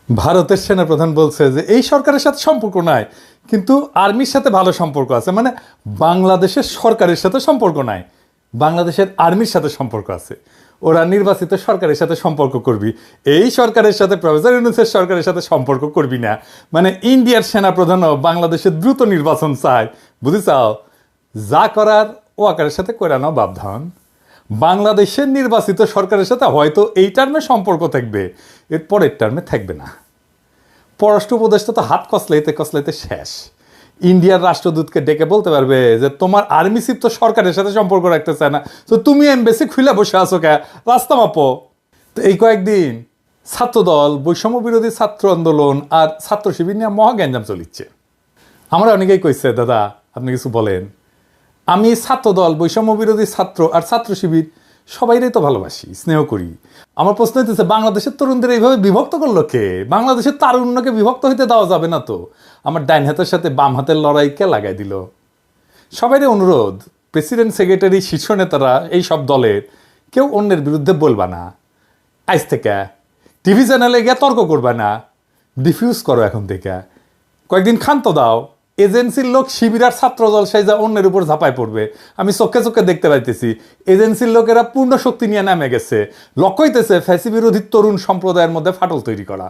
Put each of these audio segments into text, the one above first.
ভারতের সেনাপ্রধান বলছে যে এই সরকারের সাথে সম্পর্ক নাই, কিন্তু আর্মির সাথে ভালো সম্পর্ক আছে। মানে বাংলাদেশের সরকারের সাথে সম্পর্ক নাই, বাংলাদেশের আর্মির সাথে সম্পর্ক আছে। ওরা নির্বাচিত সরকারের সাথে সম্পর্ক করবি, এই সরকারের সাথে প্রফেসর ইউনূসের সরকারের সাথে সম্পর্ক করবি না। মানে ইন্ডিয়ার সেনাপ্রধানও বাংলাদেশের দ্রুত নির্বাচন চায়, বুঝেছাও? যা করার ও আকারের সাথে করে নাও বাপধান। বাংলাদেশের নির্বাচিত সরকারের সাথে হয়তো এই টার্মে সম্পর্ক থাকবে, এর পরের টার্মে থাকবে না। পররাষ্ট্র উপদেষ্টা তো হাত কসলাইতে কসলাইতে শেষ। ইন্ডিয়ার রাষ্ট্রদূতকে ডেকে বলতে পারবে যে তোমার আর্মি চিফ তো সরকারের সাথে সম্পর্ক রাখতে চায় না, তো তুমি এমবেসি খুলে বসে আছো কে, রাস্তা মাপো। তো এই কয়েকদিন ছাত্রদল, বৈষম্য বিরোধী ছাত্র আন্দোলন আর ছাত্র শিবির নিয়ে মহা গ্যাঞ্জাম চলিচ্ছে। আমরা অনেকেই কইছে দাদা আপনি কিছু বলেন। আমি ছাত্রদল, বৈষম্য বিরোধী ছাত্র আর ছাত্র শিবির সবাইরাই তো ভালোবাসি, স্নেহ করি। আমার প্রশ্ন হইতেছে বাংলাদেশের তরুণদের এইভাবে বিভক্ত করলো কে? বাংলাদেশের তারুণ্যকে বিভক্ত হইতে দেওয়া যাবে না তো। আমার ডাইন হাতের সাথে বাম হাতের লড়াই কে লাগাই দিল? সবাইরে অনুরোধ, প্রেসিডেন্ট, সেক্রেটারি, শীর্ষ নেতারা এই সব দলের কেউ অন্যের বিরুদ্ধে বলবা না। আজ থেকে টিভি চ্যানেলে গিয়ে তর্ক করবা না, ডিফিউজ করো এখন থেকে। কয়েকদিন ক্ষান্ত দাও। এজেন্সির লোক শিবির আর ছাত্র দল সাইজা অন্যের উপর ঝাঁপায় পড়বে, আমি চোখে চোখে দেখতে পাইতেছি। এজেন্সির লোকেরা পূর্ণ শক্তি নিয়ে নামে গেছে, লক্ষ্য হইতেছে ফ্যাসি বিরোধী তরুণ সম্প্রদায়ের মধ্যে ফাটল তৈরি করা।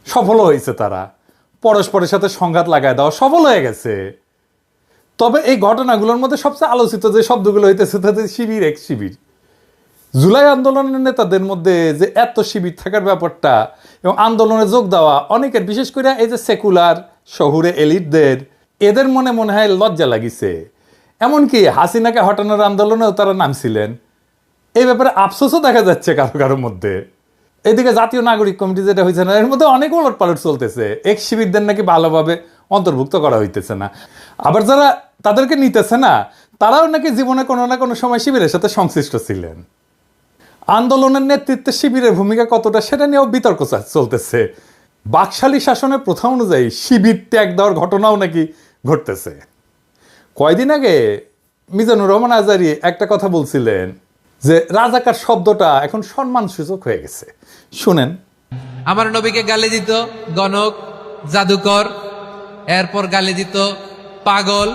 সফল হয়েছে তারা, পরস্পরের সাথে সংঘাত লাগায় দেওয়া সফল হয়ে গেছে। তবে এই ঘটনাগুলোর মধ্যে সবচেয়ে আলোচিত যে শব্দগুলো হইতেছে তাদের শিবির এক শিবির। জুলাই আন্দোলনের নেতাদের মধ্যে যে এত শিবির থাকার ব্যাপারটা এবং আন্দোলনে যোগ দেওয়া অনেকের, বিশেষ করে এই যে সেকুলার শহুরে এলিটদের, এদের মনে মনে হয় লজ্জা লাগিছে। এমনকি হাসিনাকে হটানোর আন্দোলনেও তারা নামছিলেন। এই ব্যাপারে আফসোসও দেখা যাচ্ছে কারো কারোর মধ্যে। এদিকে জাতীয় নাগরিক কমিটি যেটা হয়েছে না, এর মধ্যে অনেক ওলট পালট চলতেছে। এক শিবিরদের নাকি ভালোভাবে অন্তর্ভুক্ত করা হইতেছে না, আবার যারা তাদেরকে নিতেছে না তারাও নাকি জীবনে কোনো না কোনো সময় শিবিরের সাথে সংশ্লিষ্ট ছিলেন। আন্দোলনের নেতৃত্বে শিবিরের ভূমিকা কতটা সেটা নিয়েও বিতর্ক চলতেছে। বাকশালী শাসনের প্রথা অনুযায়ী শিবির ত্যাগ দেওয়ার ঘটনাও নাকি ঘটতেছে। কয়দিন আগে মিজানুর রহমান আজারি একটা কথা বলছিলেন যে রাজাকার শব্দটা এখন সম্মানসূচক হয়ে গেছে। শুনেন। আমার নবীকে গালি দিত গণক, জাদুকর, এরপর গালি দিত পাগল,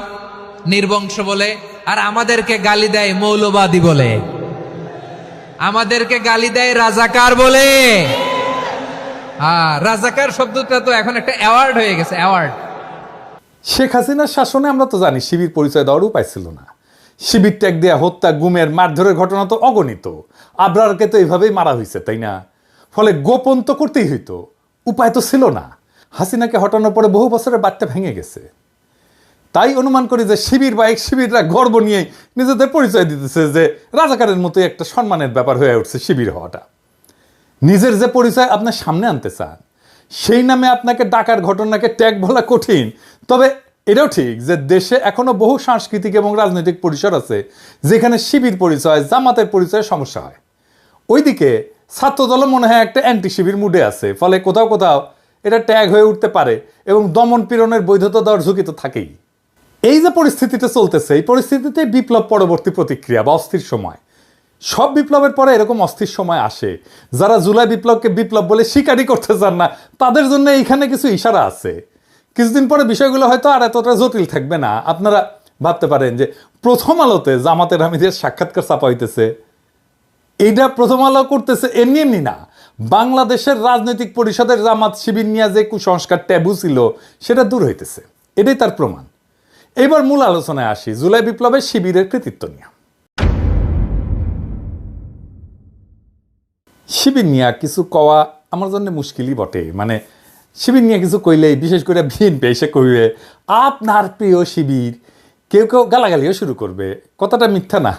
নির্বংশ বলে, আর আমাদেরকে গালি দেয় মৌলবাদী বলে, আমাদেরকে গালি দেয় রাজাকার বলে। রাজাকার শব্দটা তো এখন একটা অ্যাওয়ার্ড হয়ে গেছে, অ্যাওয়ার্ড। শেখ হাসিনার শাসনে আমরা তো জানি শিবির পরিচয় দেওয়ার উপায় ছিল না। শিবির ত্যাগ দেয়া, হত্যা, গুমের, মারধরের ঘটনা তো অগণিত। আবরারকে তো এইভাবেই মারা হয়েছে, তাই না? ফলে গোপন তো করতেই হইতো, উপায় তো ছিল না। হাসিনাকে হটানোর পরে বহু বছরের বাচ্চা ভেঙে গেছে। তাই অনুমান করি যে শিবির বা এক শিবিররা গর্ব নিয়ে নিজেদের পরিচয় দিতেছে যে রাজাকারের মতো একটা সম্মানের ব্যাপার হয়ে উঠছে শিবির হওয়াটা। নিজের যে পরিচয় আপনার সামনে আনতে চান, সেই নামে আপনাকে ডাকার ঘটনাকে ট্যাগ বলা কঠিন। তবে এটাও ঠিক যে দেশে এখনো বহু সাংস্কৃতিক এবং রাজনৈতিক পরিসর আছে যেখানে শিবির পরিচয়, জামাতের পরিচয় সমস্যা হয়। ওইদিকে ছাত্রদল মনে হয় একটা অ্যান্টি শিবির মুডে আছে, ফলে কোথাও কোথাও এটা ট্যাগ হয়ে উঠতে পারে এবং দমন পীড়নের বৈধতা দেওয়ার ঝুঁকি তো থাকেই। এই যে পরিস্থিতিটা চলতেছে, এই পরিস্থিতিতে বিপ্লব পরবর্তী প্রতিক্রিয়া বা অস্থির সময়। সব বিপ্লবের পরে এরকম অস্থির সময় আসে। যারা জুলাই বিপ্লবকে বিপ্লব বলে স্বীকারই করতে চান না, তাদের জন্য এইখানে কিছু ইশারা আছে। কিছুদিন পরে বিষয়গুলো হয়তো আর এতটা জটিল থাকবে না। আপনারা ভাবতে পারেন যে প্রথম আলোতে জামাতের আমিরের সাক্ষাৎকার ছাপা হইতেছে, এইটা প্রথম আলো করতেছে এমনি এমনি না। বাংলাদেশের রাজনৈতিক পরিষদের জামাত শিবির নিয়ে যে কুসংস্কার ট্যাবু ছিল সেটা দূর হইতেছে, এটাই তার প্রমাণ। এবার মূল আলোচনায় আসি, জুলাই বিপ্লবের শিবিরের কৃতিত্ব নিয়ে। শিবির নিয়ে কিছু কওয়া আমার জন্য মুশকিলই বটে। মানে শিবির নিয়ে কিছু কইলেই, বিশেষ করে বিএনপি এসে কইবে আপনার প্রিয় শিবির, কেউ কেউ গালাগালিও শুরু করবে। কথাটা মিথ্যা না,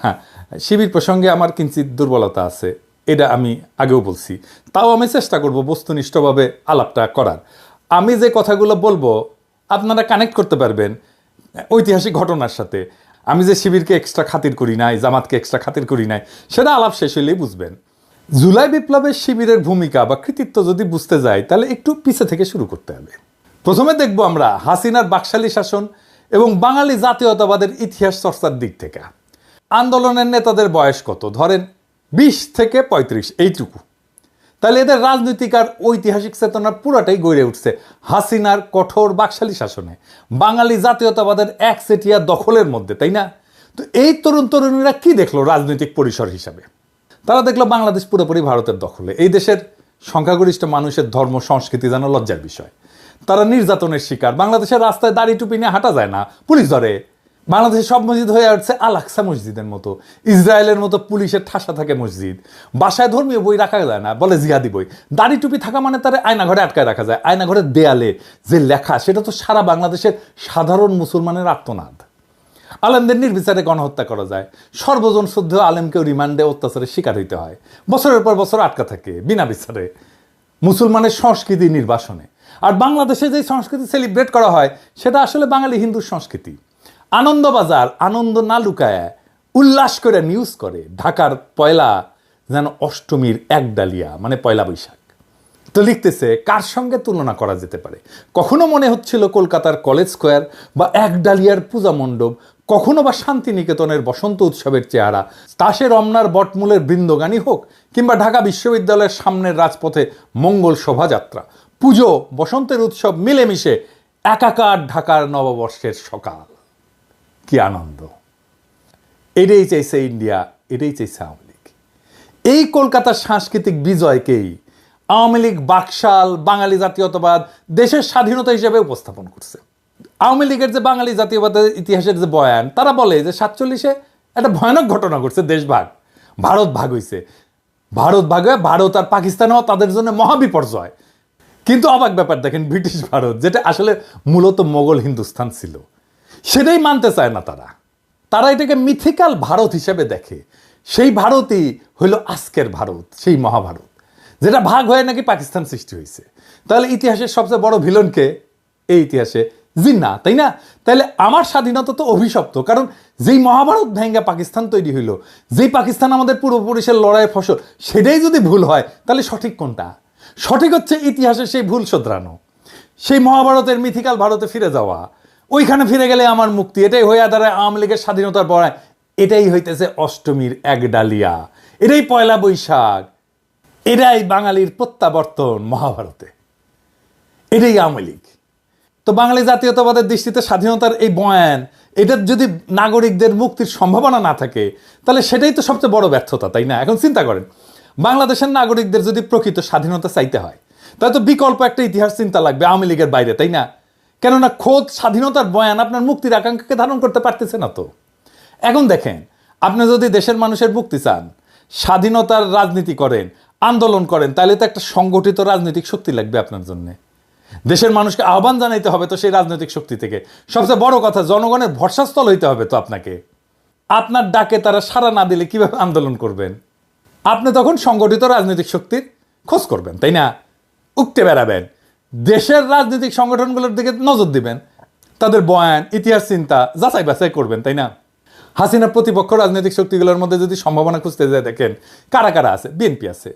শিবির প্রসঙ্গে আমার কিঞ্চিত দুর্বলতা আছে, এটা আমি আগেও বলছি। তাও আমি চেষ্টা করব বস্তুনিষ্ঠভাবে আলাপটা করার। আমি যে কথাগুলো বলবো আপনারা কানেক্ট করতে পারবেন ঐতিহাসিক ঘটনার সাথে। আমি যে শিবিরকে এক্সট্রা খাতির করি নাই, জামাতকে এক্সট্রা খাতির করি নাই, সেটা আলাপ শেষ হইলেই বুঝবেন। জুলাই বিপ্লবের শিবিরের ভূমিকা বা কৃতিত্ব যদি বুঝতে যাই তাহলে একটু পিছে থেকে শুরু করতে হবে। প্রথমে দেখব আমরা হাসিনার বাকশালী শাসন এবং বাঙালি জাতীয়তাবাদের ইতিহাস চর্চার দিক থেকে। আন্দোলনের নেতাদের বয়স কত? ধরেন 20 থেকে 35, এইটুকু। তাহলে এদের রাজনৈতিক আর ঐতিহাসিক চেতনা পুরাটাই গড়ে উঠছে হাসিনার কঠোর বাকশালী শাসনে, বাঙালি জাতীয়তাবাদের একচেটিয়া দখলের মধ্যে, তাই না? তো এই তরুণ তরুণীরা কি দেখলো রাজনৈতিক পরিসর হিসাবে? তারা দেখলো বাংলাদেশ পুরোপুরি ভারতের দখলে। এই দেশের সংখ্যাগরিষ্ঠ মানুষের ধর্ম সংস্কৃতি যেন লজ্জার বিষয়। তারা নির্যাতনের শিকার। বাংলাদেশের রাস্তায় দাড়ি টুপি নিয়ে হাঁটা যায় না, পুলিশ ধরে। বাংলাদেশের সব মসজিদ হয়ে উঠছে আল আকসা মসজিদের মতো, ইসরায়েলের মতো পুলিশের ঠাসা থাকে মসজিদ। বাসায় ধর্মীয় বই রাখা যায় না, বলে জিহাদি বই। দাড়ি টুপি থাকা মানে তারা আয়নাঘরে আটকায় রাখা যায়। আয়নাঘরের দেয়ালে যে লেখা, সেটা তো সারা বাংলাদেশের সাধারণ মুসলমানের আর্তনাদ। আলেমদের নির্বিচারে গণহত্যা করা যায়, সর্বজন শুদ্ধ আলেমকেও রিমান্ডে অত্যাচারের শিকার হইতে হয়, বছরের পর বছর আটকা থাকে বিনা বিচারে মুসলমানের সংস্কৃতি নির্বাসনে। আর বাংলাদেশে যে সংস্কৃতি সেলিব্রেট করা হয় সেটা আসলে বাঙালি হিন্দুর সংস্কৃতি। আনন্দবাজার আনন্দ না লুকায় উল্লাস করে নিউজ করে ঢাকার পয়লা যেন অষ্টমীর এক ডালিয়া, মানে পয়লা বৈশাখ। তো লিখতেছে কার সঙ্গে তুলনা করা যেতে পারে? কখনো মনে হচ্ছিল কলকাতার কলেজ স্কোয়ার বা এক ডালিয়ার পূজা মণ্ডপ, কখনো বা শান্তিনিকেতনের বসন্ত উৎসবের চেহারা, তাসে রমনার বটমূলের বৃন্দগানী হোক, কিংবা ঢাকা বিশ্ববিদ্যালয়ের সামনের রাজপথে মঙ্গল শোভাযাত্রা, পুজো বসন্তের উৎসব মিলেমিশে একাকার ঢাকার নববর্ষের সকাল। কি আনন্দ! এটাই চাইছে ইন্ডিয়া, এটাই চাইছে আওয়ামী লীগ। এই কলকাতার সাংস্কৃতিক বিজয়কেই আওয়ামী লীগ বাকশাল বাঙালি জাতীয়তাবাদ দেশের স্বাধীনতা হিসেবে উপস্থাপন করছে। আওয়ামী লীগের যে বাঙালি জাতীয়বাদের ইতিহাসের যে বয়ান, তারা বলে যে 47-এ একটা ভয়ানক ঘটনা ঘটছে, দেশ ভাগ, ভারত ভাগ হয়েছে। ভারত ভাগ হয়ে ভারত আর পাকিস্তানও তাদের জন্য মহাবিপর্যয়। কিন্তু অবাক ব্যাপার দেখেন, ব্রিটিশ ভারত, যেটা আসলে মূলত মোগল হিন্দুস্তান ছিল, সেটাই মানতে চায় না তারা। তারা এটাকে মিথিক্যাল ভারত হিসেবে দেখে। সেই ভারতই হইল আজকের ভারত, সেই মহাভারত, যেটা ভাগ হয়ে নাকি পাকিস্তান সৃষ্টি হয়েছে। তাহলে ইতিহাসের সবচেয়ে বড় ভিলনকে এই ইতিহাসে জিন্না, তাই না? তাহলে আমার স্বাধীনতা তো অভিশপ্ত, কারণ যেই মহাভারত ভেঙ্গা পাকিস্তান তৈরি হইল, যেই পাকিস্তান আমাদের পূর্বপুরুষের লড়াইয়ের ফসল, সেটাই যদি ভুল হয় তাহলে সঠিক কোনটা? সঠিক হচ্ছে ইতিহাসের সেই ভুল শোধরানো, সেই মহাভারতের মিথিক্যাল ভারতে ফিরে যাওয়া। ওইখানে ফিরে গেলে আমার মুক্তি। এটাই হইয়া দাঁড়ায় আওয়ামী লীগের স্বাধীনতার বড়ায়। এটাই হইতেছে অষ্টমীর এক ডালিয়া, এটাই পয়লা বৈশাখ, এটাই বাঙালির প্রত্যাবর্তন মহাভারতে, এটাই আওয়ামী লীগ। তো বাঙালি জাতীয়তাবাদের দৃষ্টিতে স্বাধীনতার এই বয়ান, এটার যদি নাগরিকদের মুক্তির সম্ভাবনা না থাকে, তাহলে সেটাই তো সবচেয়ে বড় ব্যর্থতা, তাই না? এখন চিন্তা করেন, বাংলাদেশের নাগরিকদের যদি প্রকৃত স্বাধীনতা চাইতে হয়, তাহলে তো বিকল্প একটা ইতিহাস চিন্তা লাগবে আওয়ামী লীগের বাইরে, তাই না? কেননা খোদ স্বাধীনতার বয়ান আপনার মুক্তির আকাঙ্ক্ষাকে ধারণ করতে পারতেছে না। তো এখন দেখেন, আপনি যদি দেশের মানুষের মুক্তি চান, স্বাধীনতার রাজনীতি করেন, আন্দোলন করেন, তাহলে তো একটা সংগঠিত রাজনৈতিক শক্তি লাগবে আপনার জন্য। দেশের মানুষকে আহ্বান জানাইতে হবে তো সেই রাজনৈতিক শক্তি থেকে। সবচেয়ে বড় কথা, জনগণের ভরসাস্থল হইতে হবে তো আপনাকে। আপনার ডাকে তারা সাড়া না দিলে কিভাবে আন্দোলন করবেন? আপনি তখন সংগঠিত রাজনৈতিক শক্তির খোঁজ করবেন, তাই না? উঠতে বেড়াবেন, দেশের রাজনৈতিক সংগঠনগুলোর দিকে নজর দিবেন, তাদের বয়ান ইতিহাস চিন্তা যাচাই বাছাই করবেন, তাই না? হাসিনার প্রতিপক্ষ রাজনৈতিক শক্তিগুলোর মধ্যে যদি সম্ভাবনা খুঁজতে যায়, দেখেন কারা কারা আছে। বিএনপি আছে,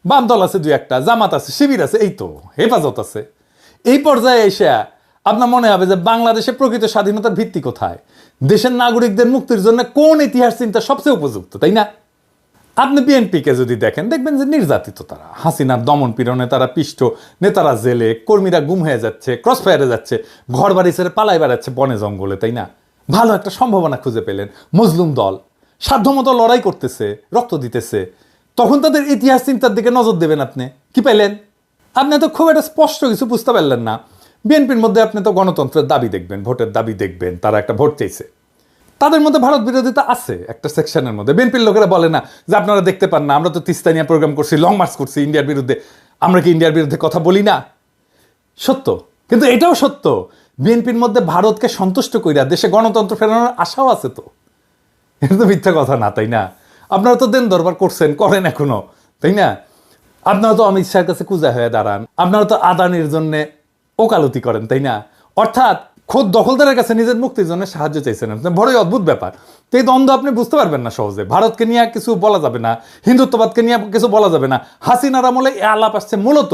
বাম দল আছে, 2-1টা, জামাত আছে, শিবির আছে, এই তো হেফাজত আছে। এই পর্যায়ে এসে আপনার মনে হবে যে বাংলাদেশে প্রকৃত স্বাধীনতার ভিত্তি কোথায়, দেশের নাগরিকদের মুক্তির জন্য কোন ইতিহাস চিন্তা সবচেয়ে উপযুক্ত, তাই না? আপনি বিএনপিকে যদি দেখেন, দেখবেন যে নির্যাতিত তারা, হাসিনার দমন পীড়নে তারা পিষ্ট, নেতারা জেলে, কর্মীরা গুম হয়ে যাচ্ছে, ক্রসফায়ারে যাচ্ছে, ঘর বাড়ি ছেড়ে পালাই বেড়াচ্ছে বনে জঙ্গলে, তাই না? ভালো একটা সম্ভাবনা খুঁজে পেলেন, মজলুম দল সাধ্যমতো লড়াই করতেছে, রক্ত দিতেছে, তখন তাদের ইতিহাস চিন্তার দিকে নজর দেবেন। আপনি কি পেলেন? আপনি তো খুব একটা স্পষ্ট কিছু বুঝতে পারলেন না। বিএনপির মধ্যে আপনি তো গণতন্ত্রের দাবি দেখবেন, ভোটের দাবি দেখবেন, তারা একটা ভোট চাইছে, তাদের মধ্যে ভারত বিরোধিতা আছে একটা সেকশনের মধ্যে। বিএনপির লোকেরা বলে না যে আপনারা দেখতে পান না, আমরা তো তিস্তা নিয়ে প্রোগ্রাম করছি, লং মার্চ করছি ইন্ডিয়ার বিরুদ্ধে, আমরা কি ইন্ডিয়ার বিরুদ্ধে কথা বলি না? সত্য, কিন্তু এটাও সত্য, বিএনপির মধ্যে ভারতকে সন্তুষ্ট কইরা দেশে গণতন্ত্র ফেরানোর আশাও আছে। তো এটা তো মিথ্যা কথা না, তাই না? আপনারা তো দেন দরবার করছেন, করেন এখনো, তাই না? আপনারা তো অমিত শাহের কাছে কুজা হয়ে দাঁড়ান, আপনারা তো আদানির জন্য ওকালতি করেন, তাই না? অর্থাৎ খোদ দখলদারের কাছে নিজের মুক্তির জন্য সাহায্য চাইছেন। বড়ই অদ্ভুত ব্যাপার। তো এই দ্বন্দ্ব আপনি বুঝতে পারবেন না সহজে। ভারতকে নিয়ে কিছু বলা যাবে না, হিন্দুত্ববাদকে নিয়ে কিছু বলা যাবে না। হাসিনার আমলে এ আলাপ আসছে মূলত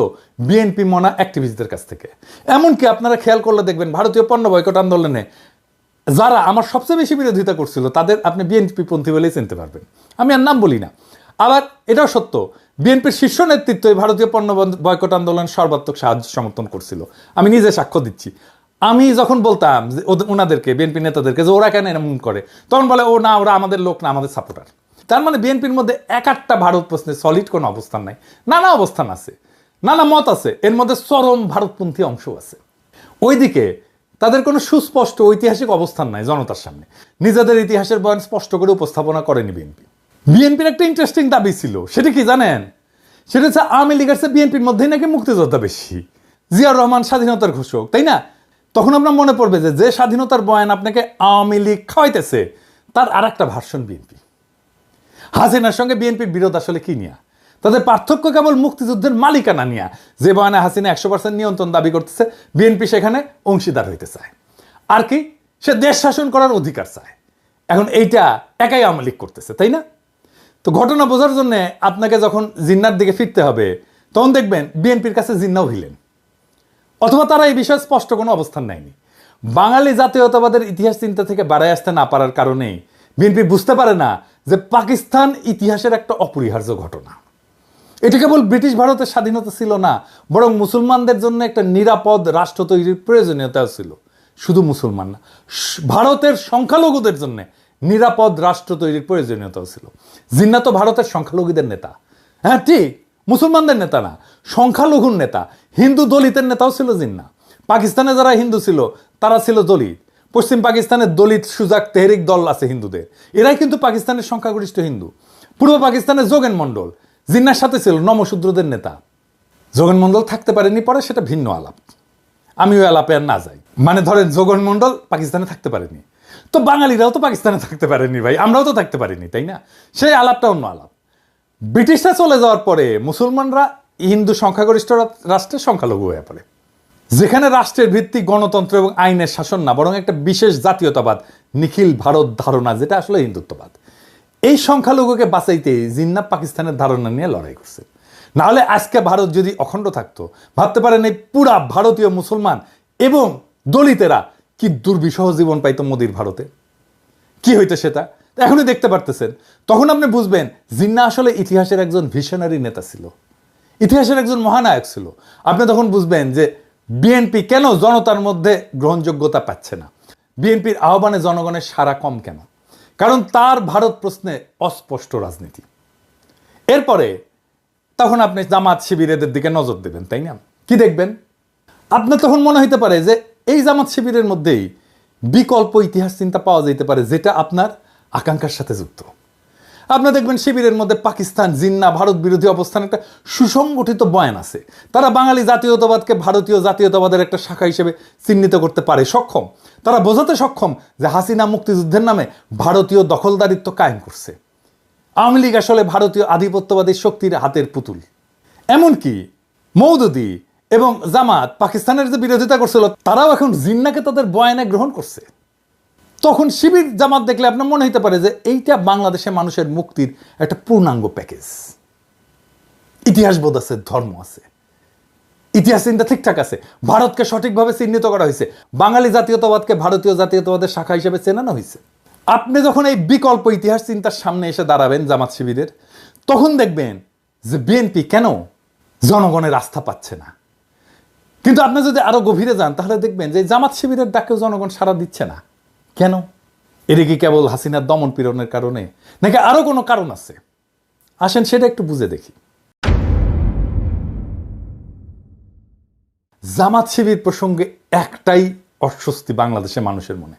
বিএনপি মনা অ্যাক্টিভিস্টদের কাছ থেকে। এমনকি আপনারা খেয়াল করলে দেখবেন, ভারতীয় পণ্য বয়কট আন্দোলনে যারা আমার সবচেয়ে বেশি বিরোধিতা করছিল, তাদের আপনি বিএনপি পন্থী বলেই চিনতে পারবেন। আমি আর নাম বলি না। আবার এটাও সত্য বিএনপির শীর্ষ নেতৃত্ব এই ভারতীয় পণ্য বয়কট আন্দোলন সর্বাত্মক সাহায্য সমর্থন করছিল। আমি নিজে সাক্ষ্য দিচ্ছি। আমি যখন বলতাম যে ওনাদেরকে, বিএনপি নেতাদেরকে, যে ওরা কেন এমন করে, তখন বলে ও না, ওরা আমাদের লোক না, আমাদের সাপোর্টার। তার মানে বিএনপির মধ্যে এক একটা ভারত প্রশ্নে সলিড কোনো অবস্থান নাই, নানা অবস্থান আছে, নানা মত আছে, এর মধ্যে চরম ভারতপন্থী অংশ আছে। ওইদিকে তাদের কোনো সুস্পষ্ট ঐতিহাসিক অবস্থান নাই জনতার সামনে, নিজেদের ইতিহাসের বয়ান স্পষ্ট করে উপস্থাপনা করেনি বিএনপি। বিএনপির একটা ইন্টারেস্টিং দাবি ছিল, সেটা কি জানেন? সেটা হচ্ছে আওয়ামী লীগের চেয়ে বিএনপির মধ্যেই নাকি মুক্তিযোদ্ধা বেশি। জিয়াউর রহমান স্বাধীনতার ঘোষক, তাই না? তখন আমরা মনে পড়বে যে স্বাধীনতার বয়ান আপনাকে আওয়ামী লীগ খাওয়াইতেছে, তার আর একটা ভার্সন বিএনপি। হাসিনার সঙ্গে বিএনপির বিরোধ আসলে কি নিয়ে? তাদের পার্থক্য কেবল মুক্তিযুদ্ধের মালিকানা নিয়ে। যে বয়ানে হাসিনা 100% নিয়ন্ত্রণ দাবি করতেছে, বিএনপি সেখানে অংশীদার হইতে চায়। আর কি, সে দেশ শাসন করার অধিকার চায়। এখন এইটা একাই আওয়ামী লীগ করতেছে, তাই না? তো ঘটনা বোঝার জন্য আপনাকে যখন জিন্নার দিকে ফিরতে হবে, তখন দেখবেন বিএনপির কাছে জিন্নাও ভিলেন, অথবা তারা এই বিষয়ে স্পষ্ট কোনো অবস্থান নেয়নি। বাঙালি জাতীয়তাবাদের ইতিহাস চিন্তা থেকে বাড়ায় আসতে না পারার কারণেই বিএনপি বুঝতে পারে না যে পাকিস্তান ইতিহাসের একটা অপরিহার্য ঘটনা। এটা কেবল ব্রিটিশ ভারতের স্বাধীনতা ছিল না, বরং মুসলমানদের জন্য একটা নিরাপদ রাষ্ট্র তৈরির প্রয়োজনীয়তাও ছিল। শুধু মুসলমান না, ভারতের সংখ্যালঘুদের জন্য নিরাপদ রাষ্ট্র তৈরির প্রয়োজনীয়তাও ছিল। জিন্না তো ভারতের সংখ্যালঘুদের নেতা, হ্যাঁ ঠিক, মুসলমানদের নেতা না, সংখ্যালঘুর নেতা, হিন্দু দলিতের নেতাও ছিল জিন্না। পাকিস্তানে যারা হিন্দু ছিল তারা ছিল দলিত। পশ্চিম পাকিস্তানের দলিত সুজাক তেহরিক দল আছে হিন্দুদের, এরাই কিন্তু পাকিস্তানের সংখ্যাগরিষ্ঠ হিন্দু। পূর্ব পাকিস্তানের যোগেন মণ্ডল জিন্নার সাথে ছিল নমশূদ্রদের নেতা। যোগেন মণ্ডল থাকতে পারেনি পরে, সেটা ভিন্ন আলাপ, আমি ওই আলাপে আর না যাই। মানে ধরেন যোগেন মণ্ডল পাকিস্তানে থাকতে পারেনি, তো বাঙালিরাও তো পাকিস্তানে থাকতে পারেনি ভাই, আমরাও তো থাকতে পারিনি, তাই না? সেই আলাপটা অন্য আলাপ। ব্রিটিশরা চলে যাওয়ার পরে মুসলমানরা হিন্দু সংখ্যাগরিষ্ঠ রাষ্ট্রের সংখ্যালঘু হয়ে পড়ে, যেখানে রাষ্ট্রের ভিত্তি গণতন্ত্র এবং আইনের শাসন না, বরং একটা বিশেষ জাতীয়তাবাদ, নিখিল ভারত ধারণা, যেটা আসলে হিন্দুত্ববাদ। এই সংখ্যালঘুকে বাঁচাইতে জিন্না পাকিস্তানের ধারণা নিয়ে লড়াই করছে। নাহলে আজকে ভারত যদি অখণ্ড থাকতো, ভাবতে পারেন এই পুরা ভারতীয় মুসলমান এবং দলিতেরা কি দুর্বিষহ জীবন পাইতো মোদির ভারতে, কি হইতো সেটা এখনই দেখতে পারতেছেন। তখন আপনি বুঝবেন জিন্না আসলে ইতিহাসের একজন ভিশনারি নেতা ছিল, ইতিহাসের একজন মহানায়ক ছিল। আপনি তখন বুঝবেন যে বিএনপি কেন জনতার মধ্যে গ্রহণযোগ্যতা পাচ্ছে না, বিএনপির আহ্বানে জনগণের সাড়া কম কেন, কারণ তার ভারত প্রশ্নে অস্পষ্ট রাজনীতি। এরপরে তখন আপনি জামাত শিবিরের দিকে নজর দেবেন, তাই না? কি দেখবেন? আপনার তখন মনে হইতে পারে যে এই জামাত শিবিরের মধ্যেই বিকল্প ইতিহাস চিন্তা পাওয়া যেতে পারে, যেটা আপনার আকাঙ্ক্ষার সাথে যুক্ত। আপনারা দেখবেন শিবিরের মধ্যে পাকিস্তান, জিন্না, ভারত বিরোধী অবস্থান একটা সুসংগঠিত বয়ান আছে। তারা বাঙালি জাতীয়তাবাদকে ভারতীয় জাতীয়তাবাদের একটা শাখা হিসেবে চিহ্নিত করতে পারে সক্ষম। তারা বোঝাতে সক্ষম যে হাসিনা মুক্তিযুদ্ধের নামে ভারতীয় দখলদারিত্ব কায়েম করছে। আওয়ামী লীগ আসলে ভারতীয় আধিপত্যবাদী শক্তির হাতের পুতুল। এমনকি মওদুদি এবং জামাত পাকিস্তানের যে বিরোধিতা করছিল, তারাও এখন জিন্নাকে তাদের বয়ানে গ্রহণ করছে। তখন শিবির জামাত দেখলে আপনার মনে হতে পারে যে এইটা বাংলাদেশের মানুষের মুক্তির একটা পূর্ণাঙ্গ প্যাকেজ। ইতিহাস বোধ আছে, ধর্ম আছে, ইতিহাস চিন্তা ঠিকঠাক আছে, ভারতকে সঠিকভাবে চিহ্নিত করা হয়েছে, বাঙালি জাতীয়তাবাদকে ভারতীয় জাতীয়তাবাদের শাখা হিসেবে চেনানো হয়েছে। আপনি যখন এই বিকল্প ইতিহাস চিন্তার সামনে এসে দাঁড়াবেন জামাত শিবিরের, তখন দেখবেন যে বিএনপি কেন জনগণের আস্থা পাচ্ছে না। কিন্তু আপনি যদি আরো গভীরে যান, তাহলে দেখবেন যে জামাত শিবিরের ডাকেও জনগণ সাড়া দিচ্ছে না। কেন? এটা কি কেবল হাসিনার দমন পীড়নের কারণে, নাকি আরো কোনো কারণ আছে? আসেন সেটা একটু বুঝে দেখি। জামাত শিবির প্রসঙ্গে একটাই অস্বস্তি বাংলাদেশের মানুষের মনে,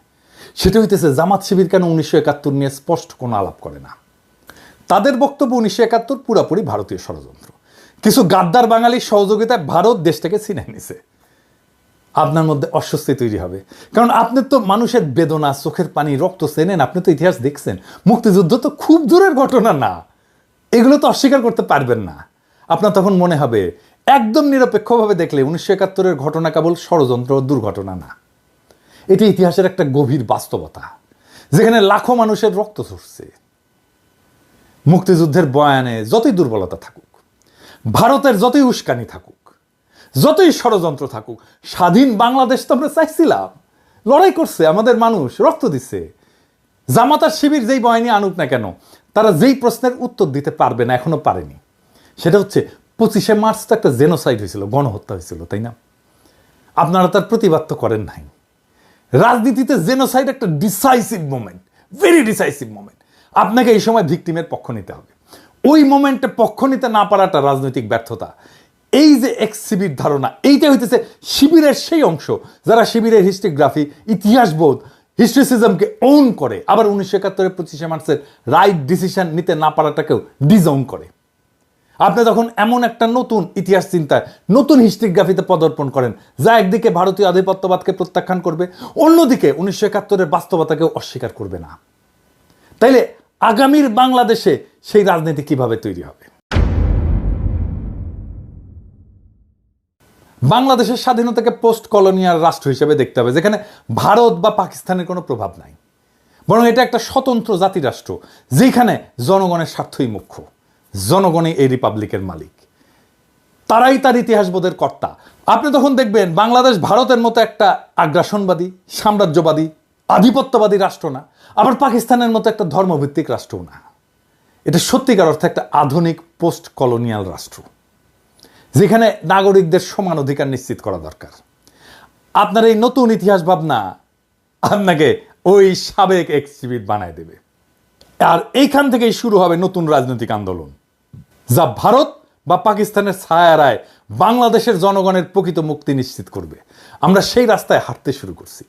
সেটা হইতেছে জামাত শিবির কেন 1971 নিয়ে স্পষ্ট কোনো আলাপ করে না। তাদের বক্তব্য 1971 পুরোপুরি ভারতীয় ষড়যন্ত্র, কিছু গাদ্দার বাঙালির সহযোগিতায় ভারত দেশটাকে ছিনিয়ে নিছে। আপনার মধ্যে অস্বস্তি তৈরি হবে, কারণ আপনি তো মানুষের বেদনা, চোখের পানি, রক্ত চেনেন, আপনি তো ইতিহাস দেখছেন। মুক্তিযুদ্ধ তো খুব দূরের ঘটনা না, এগুলো তো অস্বীকার করতে পারবেন না। আপনার তখন মনে হবে একদম নিরপেক্ষভাবে দেখলে 1971-এর ঘটনা কেবল ষড়যন্ত্র ও দুর্ঘটনা না, এটি ইতিহাসের একটা গভীর বাস্তবতা, যেখানে লাখো মানুষের রক্ত ঝরছে। মুক্তিযুদ্ধের বয়ানে যতই দুর্বলতা থাকুক, ভারতের যতই উস্কানি থাকুক, যতই ষড়যন্ত্র থাকুক, স্বাধীন বাংলাদেশ তো আমরা চাইছিলাম, লড়াই করছে আমাদের মানুষ, রক্ত দিচ্ছে। জামাত আর শিবির যেই বয়ানি আনুক না কেন, তারা যেই প্রশ্নের উত্তর দিতে পারবে না, এখনো পারেনি, সেটা হচ্ছে 25শে মার্চ তো একটা জেনোসাইড হয়েছিল, গণহত্যা হয়েছিল, তাই না? আপনারা তার প্রতিবাদ তো করেন নাই। রাজনীতিতে জেনোসাইড একটা decisive moment, very decisive moment. আপনাকে এই সময় ভিকটিমের পক্ষ নিতে হবে। ওই মোমেন্টে পক্ষ নিতে না পারাটা রাজনৈতিক ব্যর্থতা। এই যে এক্স শিবির ধারণা, এইটা হইতেছে শিবিরের সেই অংশ যারা শিবিরের হিস্ট্রিগ্রাফি, ইতিহাসবোধ, হিস্ট্রিসিজমকে ওন করে, আবার 1971 25শে মার্চের রাইট ডিসিশন নিতে না পারাটাকেও ডিজওন করে। আপনি যখন এমন একটা নতুন ইতিহাস চিন্তায়, নতুন হিস্ট্রিগ্রাফিতে পদার্পণ করেন যা একদিকে ভারতীয় আধিপত্যবাদকে প্রত্যাখ্যান করবে, অন্যদিকে 1971 বাস্তবতাকেও অস্বীকার করবে না, তাইলে আগামীর বাংলাদেশে সেই রাজনীতি কিভাবে তৈরি হবে? বাংলাদেশের স্বাধীনতাকে পোস্ট কলোনিয়াল রাষ্ট্র হিসেবে দেখতে হবে, যেখানে ভারত বা পাকিস্তানের কোনো প্রভাব নাই, বরং এটা একটা স্বতন্ত্র জাতি রাষ্ট্র যেখানে জনগণের স্বার্থই মুখ্য, জনগণই এই রিপাবলিকের মালিক, তারাই তার ইতিহাসবোধের কর্তা। আপনি তখন দেখবেন বাংলাদেশ ভারতের মতো একটা আগ্রাসনবাদী, সাম্রাজ্যবাদী, আধিপত্যবাদী রাষ্ট্র না, আবার পাকিস্তানের মতো একটা ধর্মভিত্তিক রাষ্ট্রও না। এটা সত্যিকার অর্থে একটা আধুনিক পোস্ট কলোনিয়াল রাষ্ট্র যেখানে নাগরিকদের সমান অধিকার নিশ্চিত করা দরকার। আপনার এই নতুন ইতিহাস ভাবনা আপনাকে ওই সাবেক এক্সিবিট বানায় দেবে, আর এইখান থেকেই শুরু হবে নতুন রাজনৈতিক আন্দোলন যা ভারত বা পাকিস্তানের ছায়ারায় বাংলাদেশের জনগণের প্রকৃত মুক্তি নিশ্চিত করবে। আমরা সেই রাস্তায় হাঁটতে শুরু করছি।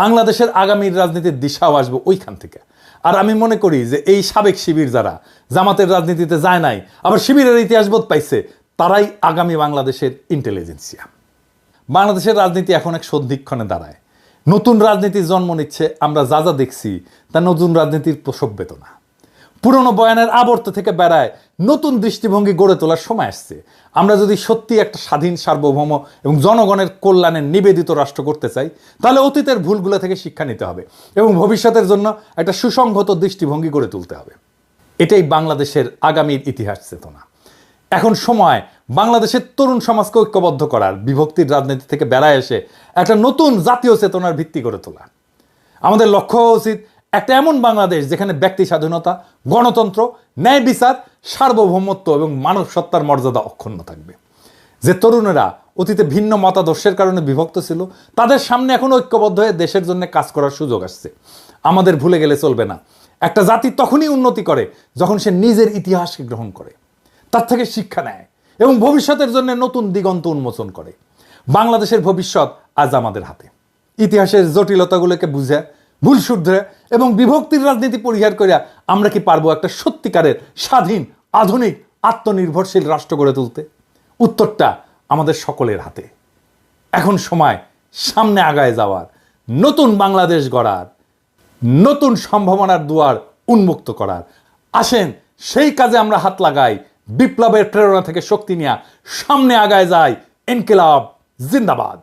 বাংলাদেশের আগামীর রাজনীতির দিশাও আসবে ওইখান থেকে। আর আমি মনে করি যে এই সাবেক শিবির যারা জামাতের রাজনীতিতে যায় নাই, আবার শিবিরের ইতিহাসবোধ পাইছে, তারাই আগামী বাংলাদেশের ইন্টেলিজেন্সিয়া। বাংলাদেশের রাজনীতি এখন এক সন্ধিক্ষণে দাঁড়ায়। নতুন রাজনীতির জন্ম নিচ্ছে। আমরা যা যা দেখছি তা নতুন রাজনীতির প্রসব বেদনা। পুরনো বয়ানের আবর্ত থেকে বেড়ায় নতুন দৃষ্টিভঙ্গি গড়ে তোলার সময় আসছে। আমরা যদি সত্যি একটা স্বাধীন, সার্বভৌম এবং জনগণের কল্যাণে নিবেদিত রাষ্ট্র করতে চাই, তাহলে অতীতের ভুলগুলো থেকে শিক্ষা নিতে হবে এবং ভবিষ্যতের জন্য একটা সুসংহত দৃষ্টিভঙ্গি গড়ে তুলতে হবে। এটাই বাংলাদেশের আগামীর ইতিহাস চেতনা। এখন সময় বাংলাদেশের তরুণ সমাজকে ঐক্যবদ্ধ করার, বিভক্তির রাজনীতি থেকে বেড়ায় এসে একটা নতুন জাতীয় চেতনার ভিত্তি গড়ে তোলা। আমাদের লক্ষ্য হওয়া উচিত একটা এমন বাংলাদেশ যেখানে ব্যক্তি স্বাধীনতা, গণতন্ত্র, ন্যায় বিচার, সার্বভৌমত্ব এবং মানব সত্তার মর্যাদা অক্ষুণ্ণ থাকবে। যে তরুণেরা অতীতে ভিন্ন মতাদর্শের কারণে বিভক্ত ছিল, তাদের সামনে এখন ঐক্যবদ্ধ হয়ে দেশের জন্য কাজ করার সুযোগ আসছে। আমাদের ভুলে গেলে চলবে না। একটা জাতি তখনই উন্নতি করে যখন সে নিজের ইতিহাসকে গ্রহণ করে, তার থেকে শিক্ষা নেয় এবং ভবিষ্যতের জন্য নতুন দিগন্ত উন্মোচন করে। বাংলাদেশের ভবিষ্যৎ আজ আমাদের হাতে। ইতিহাসের জটিলতাগুলোকে বুঝে, ভুল শুধরে এবং বিভক্তির রাজনীতি পরিহার করে আমরা কি পারবো একটা সত্যিকারের স্বাধীন, আধুনিক, আত্মনির্ভরশীল রাষ্ট্র গড়ে তুলতে? উত্তরটা আমাদের সকলের হাতে। এখন সময় সামনে আগায় যাওয়ার, নতুন বাংলাদেশ গড়ার, নতুন সম্ভাবনার দুয়ার উন্মুক্ত করার। আসেন সেই কাজে আমরা হাত লাগাই। বিপ্লবের প্রেরণা থেকে শক্তি নিয়ে সামনে আগায় যায়। ইনকিলাব জিন্দাবাদ।